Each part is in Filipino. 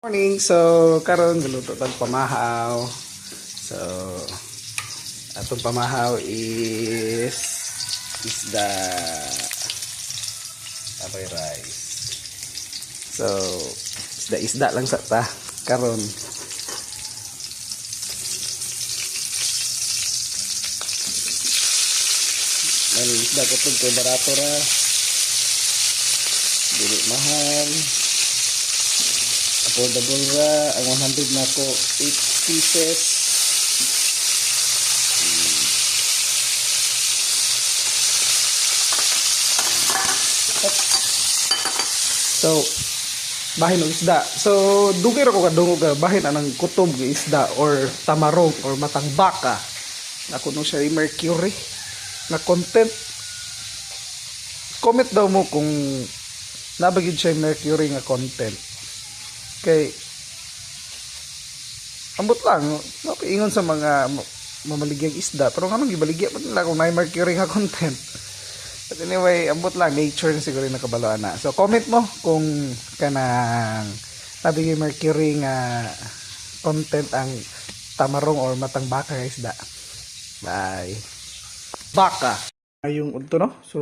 Morning. So karon galuto tag pamahaw. So atong pamahaw is isda abay rice. So isda lang sa ta karon. Ano isda ko tug kay barato ra. Dili mahal. Affordable ra ang 100 na ko 8 pieces. So bahin og isda. So dugay ra ko kadungog bahin anang kutob nga isda or tamarong or matang baka. Na kuno siya mercury na content. Comment daw mo kung nabagid siya mercury nga content. Kay ambot lang ingon sa mga mamaligyang isda pero nganong gibaligya pa nila kung may mercury nga content. But anyway, ambot lang nature na siguro nakabaloan na. So comment mo kung kanang nabigay mercury nga content ang tamarong or matang baka nga isda. Bye. Baka. Ayong udto no. So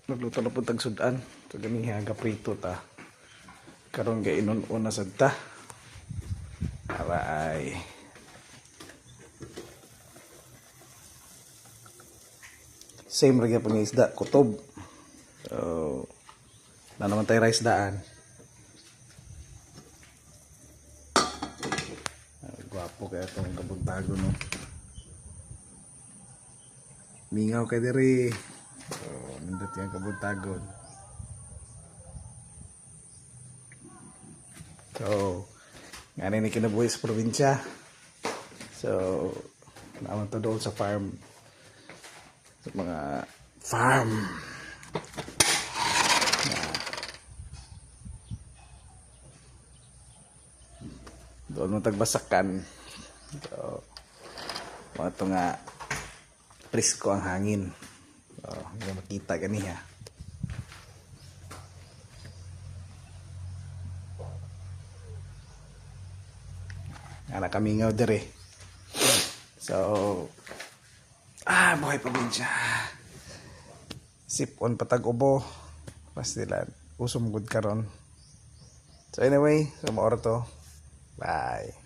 nagluto na pud tag sudan. So ganiha gaprito ta. Karon ga inon-una sad ta. Aray. Same ra gyud isda, kutob. So na naman tay rice daan. Gwapo kaya itong kabuntago no. Mingaw kay diri. So nindot yang kabuntagon. So, nga ni kinabuhi sa probinsya. So, naman to doon sa farm. Sa mga farm. Doon mo tagbasakan. So, mga ito nga presko ang hangin. So, hindi makita ganiha. Anak kamingaw dire. So buhay probinsya. Sipon patag ubo. Pastilan usum gud karon. So anyway, so maoro to. Bye.